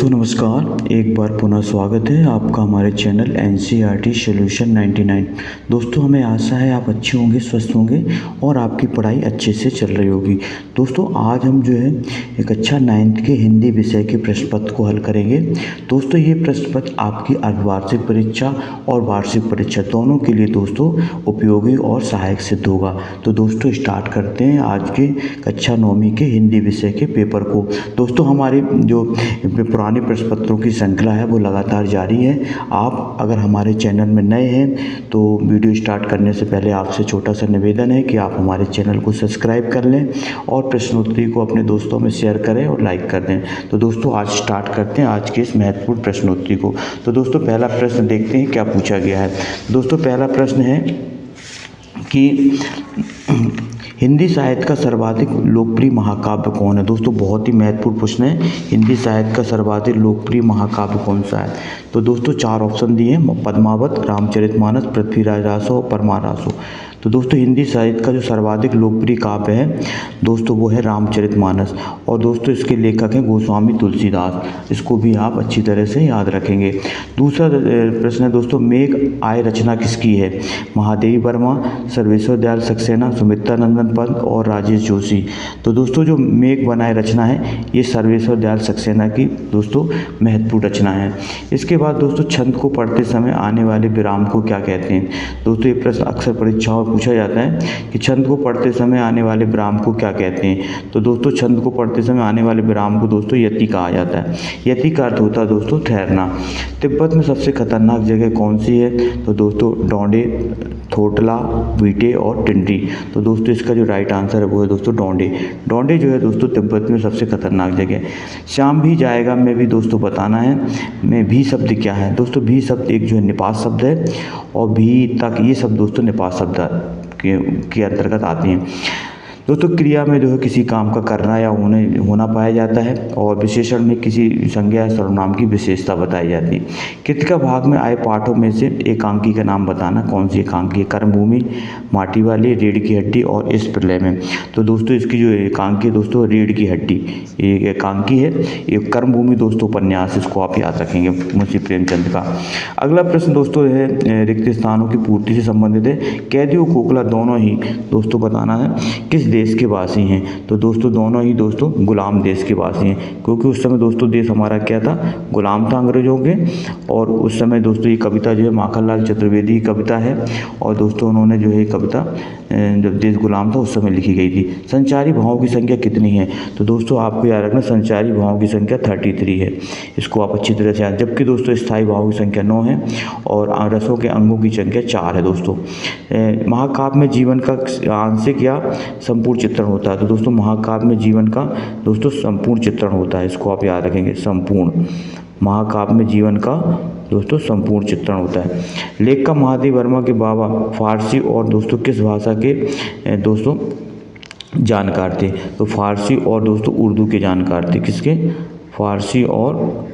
तो नमस्कार, एक बार पुनः स्वागत है आपका हमारे चैनल एनसीईआरटी सॉल्यूशन 99। दोस्तों, हमें आशा है आप अच्छे होंगे, स्वस्थ होंगे और आपकी पढ़ाई अच्छे से चल रही होगी। दोस्तों, आज हम जो है एक कक्षा 9th के हिंदी विषय के प्रश्न पत्र को हल करेंगे। दोस्तों, ये प्रश्न पत्र आपकी अर्धवार्षिक परीक्षा और वार्षिक परीक्षा दोनों के लिए दोस्तों उपयोगी और सहायक सिद्ध होगा। तो दोस्तों, स्टार्ट करते हैं आज के कक्षा 9वीं के हिंदी विषय के पेपर को। दोस्तों, हमारे जो पुराने प्रश्न पत्रों की श्रृंखला है वो लगातार जारी है। आप अगर हमारे चैनल में नए हैं तो वीडियो स्टार्ट करने से पहले आपसे छोटा सा निवेदन है कि आप हमारे चैनल को सब्सक्राइब कर लें और प्रश्नोत्तरी को अपने दोस्तों में शेयर करें और लाइक कर दें। तो दोस्तों, आज स्टार्ट करते हैं आज के इस महत्वपूर्ण प्रश्नोत्तरी को। तो दोस्तों, पहला प्रश्न देखते हैं क्या पूछा गया है। दोस्तों, पहला प्रश्न है कि हिंदी साहित्य का सर्वाधिक लोकप्रिय महाकाव्य कौन है। दोस्तों, बहुत ही महत्वपूर्ण प्रश्न है। हिंदी साहित्य का सर्वाधिक लोकप्रिय महाकाव्य कौन सा है। तो दोस्तों, 4 ऑप्शन दिए हैं: पद्मावत, रामचरितमानस, पृथ्वीराज रासो और परमार रासो। तो दोस्तों, हिंदी साहित्य का जो सर्वाधिक लोकप्रिय काव्य है दोस्तों वो है रामचरितमानस। और दोस्तों, इसके लेखक हैं गोस्वामी तुलसीदास। इसको भी आप अच्छी तरह से याद रखेंगे। दूसरा प्रश्न है दोस्तों, मेघ आय रचना किसकी है। महादेवी वर्मा, सर्वेश्वर दयाल सक्सेना, सुमित्रा नंदन पंत और राजेश जोशी। तो दोस्तों, जो मेघ बनाए रचना है ये सर्वेश्वर दयाल सक्सेना की दोस्तों महत्वपूर्ण रचना है। इसके बाद दोस्तों, छंद को पढ़ते समय आने वाले विराम को क्या कहते हैं। दोस्तों, ये प्रश्न अक्सर परीक्षाओं पूछा जाता है कि छंद को पढ़ते समय आने वाले विराम को क्या कहते हैं। तो दोस्तों, छंद को पढ़ते समय आने वाले विराम को दोस्तों यति कहा जाता है। यति का अर्थ होता है दोस्तों ठहरना। तिब्बत में सबसे खतरनाक जगह कौन सी है। तो दोस्तों, डोंडे, थोटला, वीटे और टिंडी। तो दोस्तों, इसका जो राइट आंसर है वो है दोस्तों डोंडे। डोंडे जो है दोस्तों तिब्बत में सबसे खतरनाक जगह। श्याम भी जाएगा में भी दोस्तों बताना है में भी शब्द क्या है। दोस्तों, भी शब्द एक जो है निपात शब्द है और भी तक ये सब दोस्तों निपात शब्द के अंतर्गत आते हैं। दोस्तों, क्रिया में जो है किसी काम का करना या होना पाया जाता है और विशेषण में किसी संज्ञा या सर्वनाम की विशेषता बताई जाती है। कृतिका भाग में आए पाठों में से एकांकी का नाम बताना। कौन सी एकांकी है। कर्मभूमि, माटी वाली, रीढ़ की हड्डी और इस प्रलय में। तो दोस्तों, इसकी जो एकांकी है दोस्तों रीढ़ की हड्डी एक एकांकी है। एक कर्मभूमि दोस्तों उपन्यास, इसको आप याद रखेंगे मुंशी प्रेमचंद का। अगला प्रश्न दोस्तों है रिक्त स्थानों की पूर्ति से संबंधित है। कैदी और कोकला दोनों ही दोस्तों बताना है किस देश के वासी हैं। तो दोस्तों, दोनों ही दोस्तों गुलाम देश के वासी हैं, क्योंकि उस समय दोस्तों देश हमारा क्या था, गुलाम था अंग्रेजों के। और उस समय दोस्तों ये कविता जो है माखनलाल चतुर्वेदी की कविता है और दोस्तों उन्होंने जो है कविता जब देश गुलाम था उस समय लिखी गई थी। संचारी भावों की संख्या कितनी है। तो दोस्तों, आपको याद रखना संचारी भावों की संख्या 33 है। इसको आप अच्छी तरह से याद। जबकि दोस्तों स्थायी भावों की संख्या 9 है और रसों के अंगों की संख्या 4 है। दोस्तों, महाकाव्य में जीवन का आंशिक या संपूर्ण चित्रण होता है। तो दोस्तों, महाकाव्य में जीवन का दोस्तों संपूर्ण चित्रण होता है। इसको आप याद रखेंगे, संपूर्ण। महाकाव्य में जीवन का दोस्तों संपूर्ण चित्रण होता है। लेख का महादेव वर्मा के बाबा फारसी और दोस्तों किस भाषा के दोस्तों जानकार थे। तो फारसी और दोस्तों उर्दू के जानकार थे। किसके। फारसी और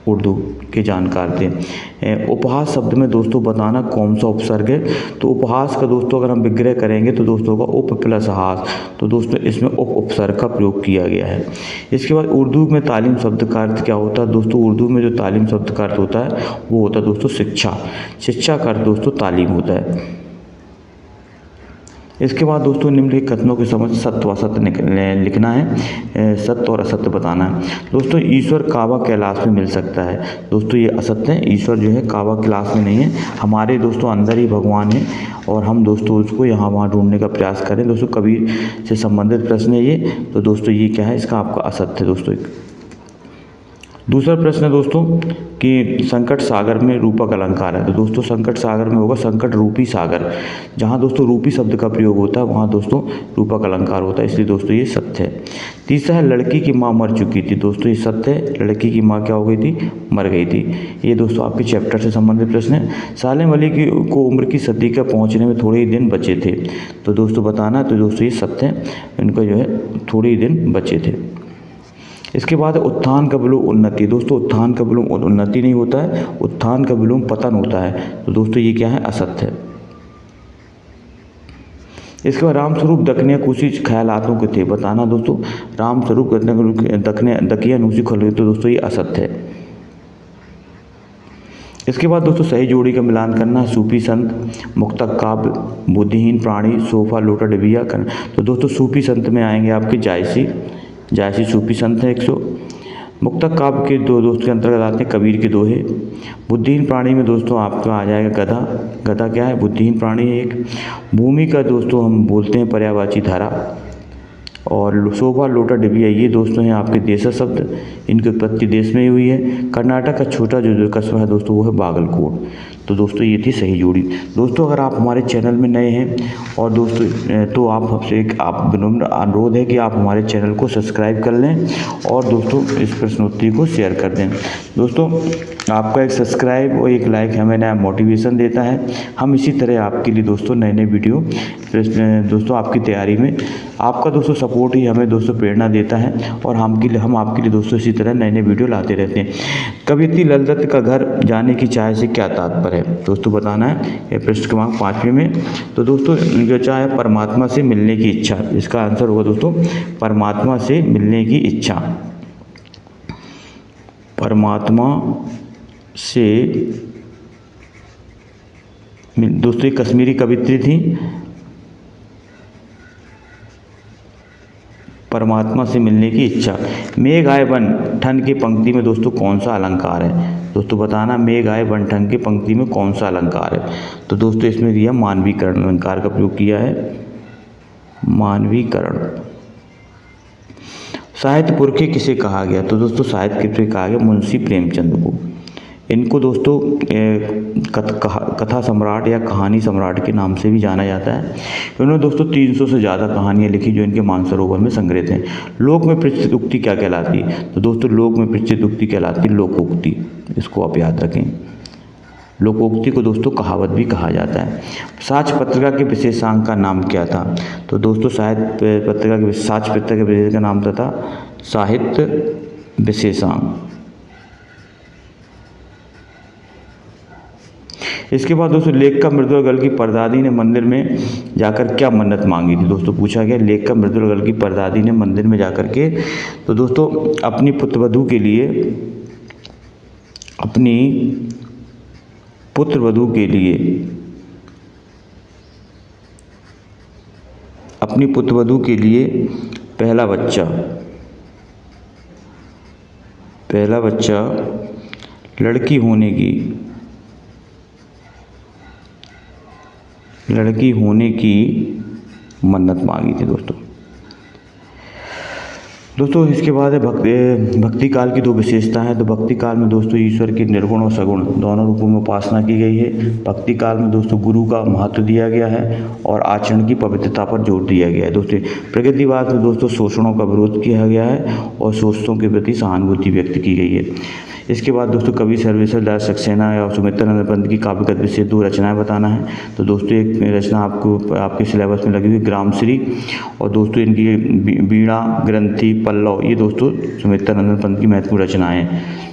उर्दू के जानकार थे। उपहास शब्द में दोस्तों बताना कौन सा उपसर्ग है। तो उपहास का दोस्तों अगर हम विग्रह करेंगे तो दोस्तों होगा उप प्लस हास। तो दोस्तों इसमें उपसर्ग का प्रयोग किया गया है। इसके बाद उर्दू में तालीम शब्द का अर्थ क्या होता है। दोस्तों, उर्दू में जो तालीम शब्द का अर्थ होता है वो होता है दोस्तों शिक्षा। शिक्षा का अर्थ दोस्तों तालीम होता है। इसके बाद दोस्तों निम्नलिखित कथनों की समझ सत्य व असत्य लिखना है। सत्य और असत्य बताना है। दोस्तों, ईश्वर काबा कैलाश में मिल सकता है। दोस्तों, ये असत्य है। ईश्वर जो है काबा कैलाश में नहीं है, हमारे दोस्तों अंदर ही भगवान है और हम दोस्तों उसको यहाँ वहाँ ढूंढने का प्रयास करें। दोस्तों, कबीर से संबंधित प्रश्न है ये। तो दोस्तों ये क्या है, इसका आपका असत्य है दोस्तों। दूसरा प्रश्न है दोस्तों कि संकट सागर में रूपक अलंकार है। तो दोस्तों, संकट सागर में होगा संकट रूपी सागर। जहाँ दोस्तों रूपी शब्द का प्रयोग होता है वहाँ दोस्तों रूपक अलंकार होता है, इसलिए दोस्तों ये सत्य है। तीसरा है लड़की की माँ मर चुकी थी। दोस्तों, ये सत्य है। लड़की की माँ क्या हो गई थी, मर गई थी। ये दोस्तों आपके चैप्टर से संबंधित प्रश्न है। सालेम अली को उम्र की सदी का पहुँचने में थोड़े ही दिन बचे थे। तो दोस्तों बताना, तो दोस्तों ये सत्य है। इनका जो है थोड़े ही दिन बचे थे। इसके बाद उत्थान का विलोम उन्नति। दोस्तों, उत्थान का विलोम उन्नति नहीं होता है, उत्थान का विलोम पतन होता है। तो दोस्तों ये क्या है, असत्य है। इसके बाद रामस्वरूप दकनिया कुशी ख्यालातों के थे। बताना दोस्तों, रामस्वरूप दकिया नूसी ख्याल। तो दोस्तों ये असत्य है। इसके बाद दोस्तों सही जोड़ी का मिलान करना, सूफी संत, मुक्तक काव्य, बुद्धिहीन प्राणी, सोफा लोटा डिबिया करना। तो दोस्तों सूफी संत में आएंगे आपके जायसी सूफी संत है 100। मुक्तक काव्य के दो दोस्त के अंतर्गत आते हैं कबीर के दोहे। बुद्धिहीन प्राणी में दोस्तों आपका आ जाएगा गधा। गधा क्या है? बुद्धिहीन प्राणी है एक। भूमि का दोस्तों हम बोलते हैं पर्यायवाची धारा। और शोभा लोटा डिबिया ये दोस्तों हैं आपके देशज शब्द, इनकी उत्पत्ति देश में ही हुई है। कर्नाटक का छोटा जो कस्बा है दोस्तों वो है बागलकोट। तो दोस्तों ये थी सही जोड़ी। दोस्तों अगर आप हमारे चैनल में नए हैं और दोस्तों तो आप हमसे एक विनम्र अनुरोध है कि आप हमारे चैनल को सब्सक्राइब कर लें और दोस्तों इस प्रश्नोत्तरी को शेयर कर दें। दोस्तों आपका एक सब्सक्राइब और एक लाइक हमें नया मोटिवेशन देता है। हम इसी तरह आपके लिए दोस्तों नए नए वीडियो दोस्तों आपकी तैयारी में आपका दोस्तों सपोर्ट ही हमें दोस्तों प्रेरणा देता है और हम आपके लिए दोस्तों इसी तरह नए नए वीडियो लाते रहते हैं। कवयित्री ललिता दत्त का घर जाने की चाह से क्या तात्पर्य है दोस्तों बताना है। ये प्रश्न क्रमांक 5वें में। तो दोस्तों जो चाह है परमात्मा से मिलने की इच्छा, इसका आंसर होगा दोस्तों परमात्मा से मिलने की इच्छा। परमात्मा से दोस्तों एक कश्मीरी कवित्री थी, परमात्मा से मिलने की इच्छा। मेघ आए वन ठन की पंक्ति में दोस्तों कौन सा अलंकार है दोस्तों बताना। मेघ आए वन ठन की पंक्ति में कौन सा अलंकार है? तो दोस्तों इसमें दिया मानवीकरण अलंकार का प्रयोग किया है, मानवीकरण। साहित्य पुरखे किसे कहा गया? तो दोस्तों साहित्य पुरखे कहा गया मुंशी प्रेमचंद को। इनको दोस्तों कथा सम्राट या कहानी सम्राट के नाम से भी जाना जाता है। इन्होंने दोस्तों 300 से ज़्यादा कहानियाँ लिखी जो इनके मानसरोवर में संग्रहित हैं। लोक में प्रचलित उक्ति क्या कहलाती है? तो दोस्तों लोक में प्रचलित उक्ति कहलाती है लोकोक्ति। इसको आप याद रखें। लोकोक्ति को दोस्तों कहावत भी कहा जाता है। साक्ष्य पत्रिका के विशेषांक का नाम क्या था? तो दोस्तों साहित्य पत्रिका के साक्ष्य पत्रिका के विशेषांक का नाम था साहित्य विशेषांक। इसके बाद दोस्तों लेखिका मृदुला की परदादी ने मंदिर में जाकर क्या मन्नत मांगी थी? दोस्तों पूछा गया लेखिका मृदुला की परदादी ने मंदिर में जाकर के तो दोस्तों अपनी पुत्रवधू के लिए पहला बच्चा लड़की होने की मन्नत मांगी थी दोस्तों इसके बाद है भक्ति काल की दो विशेषताएं हैं। तो भक्ति काल में दोस्तों ईश्वर के निर्गुण और सगुण दोनों रूपों में उपासना की गई है। भक्ति काल में दोस्तों गुरु का महत्व दिया गया है और आचरण की पवित्रता पर जोर दिया गया है। दोस्तों प्रगतिवाद में दोस्तों शोषणों का विरोध किया गया है और शोषितों के प्रति सहानुभूति व्यक्त की गई है। इसके बाद दोस्तों कवि सर्वेश्वर दास सक्सेना या सुमित्रानंद पंत की काव्य गद्य से 2 रचनाएं बताना है। तो दोस्तों एक रचना आपके सिलेबस में लगी हुई ग्रामश्री और दोस्तों इनकी वीणा, ग्रंथि, पल्लव ये दोस्तों सुमित्रानंद पंत की महत्वपूर्ण रचनाएं हैं।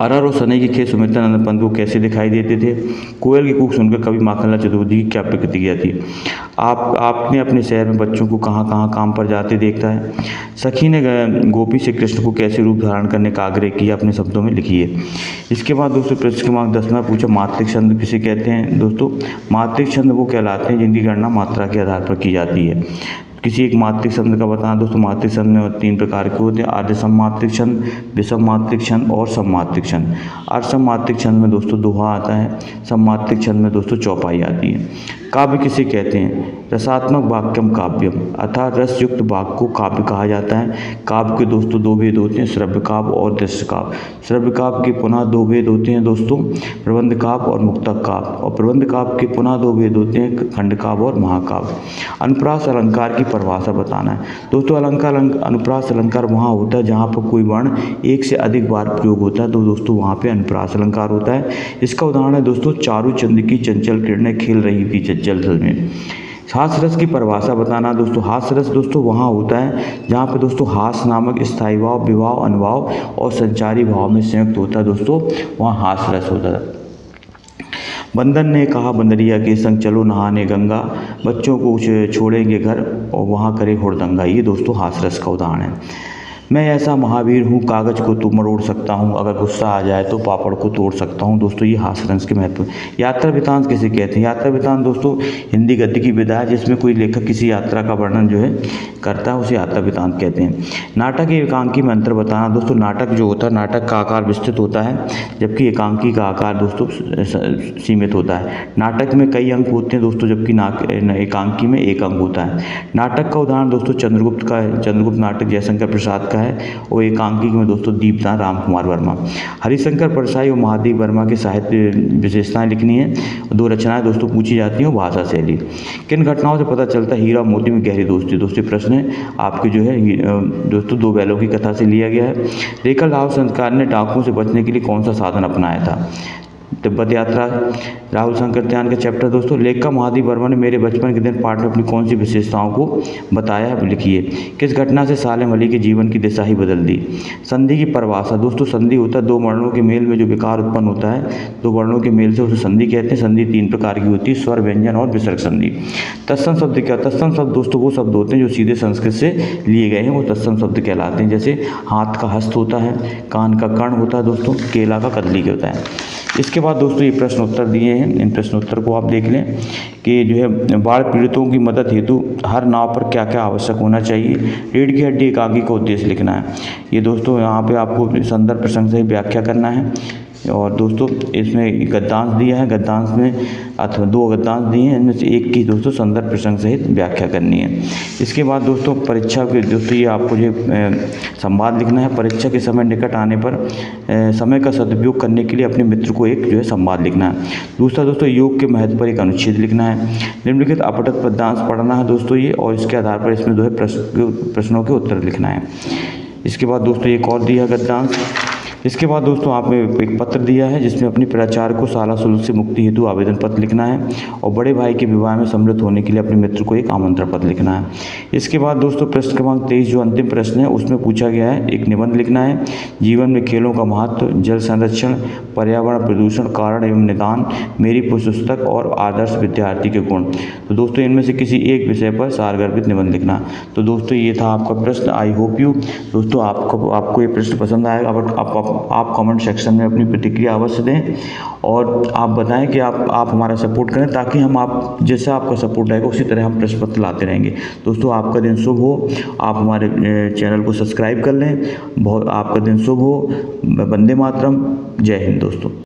अरहर और सनई के खेत सुमित्रानंद पंत को कैसे दिखाई देते थे? कोयल की कूक सुनकर कवि माखनलाल चतुर्वेदी की क्या प्रतिक्रिया थी? आपने अपने शहर में बच्चों को कहाँ कहाँ काम पर जाते देखता है? सखी ने गोपी से कृष्ण को कैसे रूप धारण करने का आग्रह किया? अपने शब्दों में लिखिए। इसके बाद दोस्तों प्रश्न क्रमांक 10 में पूछा मात्रिक छंद किसे कहते हैं? दोस्तों मात्रिक छंद वो कहलाते हैं जिनकी गणना मात्रा के आधार पर की जाती है। किसी एक मात्रिक छंद का बताना दोस्तों मात्रिक छंद में 3 प्रकार के होते हैं, आर्ध सममात्रिक छंद, विषम मात्रिक छंद और सममात्रिक छंद। अर्ध सममात्रिक छंद में दोस्तों दोहा आता है, सममात्रिक छंद में दोस्तों चौपाई आती है। काव्य किसे कहते हैं? रसात्मक वाक्यम काव्यम, अर्थात रस युक्त वाक्य को काव्य कहा जाता है। काव्य के दोस्तों 2 भेद होते हैं, श्रव्य काव्य और दृश्य काव्य। श्रव्य काव्य के पुनः 2 भेद होते हैं दोस्तों, प्रबंध काव्य और मुक्तक काव्य। और प्रबंध काव्य के पुनः 2 भेद होते हैं, खंड काव्य और महाकाव्य। अनुप्रास अलंकार की परिभाषा बताना है दोस्तों। अनुप्रास अलंकार वहाँ होता है जहाँ पर कोई वर्ण एक से अधिक बार प्रयोग होता है, तो दोस्तों वहाँ पे अनुप्रास अलंकार होता है। इसका उदाहरण है दोस्तों चारू चंद की चंचल किरणें खेल रही थी जल में। हास्य रस की परिभाषा बताना दोस्तों। हास्य रस दोस्तों वहाँ होता है जहाँ पे दोस्तों हास्य नामक स्थायी भाव, विभाव, अनुभाव और संचारी भाव में संयुक्त होता है दोस्तों, वहाँ हास्य रस होता है। बंदर ने कहा बंदरिया के संग चलो नहाने गंगा, बच्चों को छोड़ेंगे घर और वहाँ करे हुड़दंगा, ये दोस्तों हास्य रस का उदाहरण है। मैं ऐसा महावीर हूँ, कागज़ को तो मरोड़ सकता हूँ, अगर गुस्सा आ जाए तो पापड़ को तोड़ सकता हूँ। दोस्तों ये हास्य रस के महत्व। यात्रा वृत्तांत किसे कहते हैं? यात्रा वृत्तांत दोस्तों हिंदी गद्य की विधा है जिसमें कोई लेखक किसी यात्रा का वर्णन जो है करता है, उसे यात्रा वृत्तांत कहते हैं। नाटक एकांकी में अंतर बताना। दोस्तों नाटक जो होता है, नाटक का आकार विस्तृत होता है जबकि एकांकी का आकार दोस्तों सीमित होता है। नाटक में कई अंक होते हैं दोस्तों, जबकि एकांकी में एक अंक होता है। नाटक का उदाहरण दोस्तों चंद्रगुप्त का है, चंद्रगुप्त नाटक जयशंकर प्रसाद का है, और एकांकी में दोस्तों दीपदान रामकुमार वर्मा। हरिशंकर परसाई और महादेव वर्मा के साहित्य विशेषताएं लिखनी है। 2 रचनाएं दोस्तों पूछी जाती हैं, भाषा शैली। किन घटनाओं से पता चलता है हीरा मोती में गहरी दोस्ती? दोस्तों प्रश्न है आपके जो है दोस्तों 2 बैलों की कथा से लिया गया है। रेखा लाल संस्कार ने डाकुओं से बचने के लिए कौन सा साधन अपनाया था? तिब्बत यात्रा। राहुल शंकर त्यान का चैप्टर दोस्तों। लेखक महादेव वर्मा ने मेरे बचपन के दिन पाठ में अपनी कौन सी विशेषताओं को बताया, लिखिए। किस घटना से सालेम अली के जीवन की दिशा ही बदल दी? संधि की परिभाषा। दोस्तों संधि होता है 2 वर्णों के मेल में जो विकार उत्पन्न होता है, 2 वर्णों के मेल से उसे संधि कहते हैं। संधि 3 प्रकार की होती है, स्वर, व्यंजन और विसर्ग संधि। तत्सम शब्द क्या? तत्सम शब्द दोस्तों वो शब्द होते हैं जो सीधे संस्कृत से लिए गए हैं, वो तत्सम शब्द कहलाते हैं। जैसे हाथ का हस्त होता है, कान का कर्ण होता है दोस्तों, केला का कदली होता है। इसके बाद दोस्तों ये प्रश्न उत्तर दिए हैं, इन प्रश्न उत्तर को आप देख लें कि जो है बाढ़ पीड़ितों की मदद हेतु हर नाव पर क्या क्या आवश्यक होना चाहिए। रीढ़ की हड्डी एकांकी का उद्देश्य लिखना है। ये दोस्तों यहाँ पे आपको संदर्भ प्रसंग से व्याख्या करना है। और दोस्तों इसमें गद्यांश दिया है, गद्यांश में अथवा 2 गद्यांश दिए हैं, इनमें से एक की दोस्तों संदर्भ प्रसंग सहित व्याख्या करनी है। इसके बाद दोस्तों परीक्षा के दोस्तों ये आपको जो संवाद लिखना है। परीक्षा के समय निकट आने पर समय का सदुपयोग करने के लिए अपने मित्र को एक जो है संवाद लिखना है। दूसरा दोस्तों योग के महत्व पर एक अनुच्छेद लिखना है। निम्नलिखित अपठित पद्यांश पढ़ना है दोस्तों ये, और इसके आधार पर इसमें जो है प्रश्नों के उत्तर लिखना है। इसके बाद दोस्तों एक और दिया गद्यांश। इसके बाद दोस्तों आपने एक पत्र दिया है जिसमें अपनी प्राचार्य को शाला शुल्क से मुक्ति हेतु आवेदन पत्र लिखना है, और बड़े भाई के विवाह में सम्मिलित होने के लिए अपने मित्र को एक आमंत्रण पत्र लिखना है। इसके बाद दोस्तों प्रश्न क्रमांक 23 जो अंतिम प्रश्न है उसमें पूछा गया है, एक निबंध लिखना है। जीवन में खेलों का महत्व, जल संरक्षण, पर्यावरण प्रदूषण, कारण एवं निदान, मेरी पुस्तक और आदर्श विद्यार्थी के गुण। तो दोस्तों इनमें से किसी एक विषय पर सारगर्भित निबंध लिखना। तो दोस्तों ये था आपका प्रश्न। आई होप यू दोस्तों आपको ये प्रश्न पसंद आएगा। बट आप कमेंट सेक्शन में अपनी प्रतिक्रिया अवश्य दें, और आप बताएं कि आप हमारा सपोर्ट करें, ताकि हम आप जैसा आपका सपोर्ट रहेगा उसी तरह हम प्रश्न पत्र लाते रहेंगे। दोस्तों आपका दिन शुभ हो। आप हमारे चैनल को सब्सक्राइब कर लें। आपका दिन शुभ हो। वंदे मातरम। जय हिंद दोस्तों।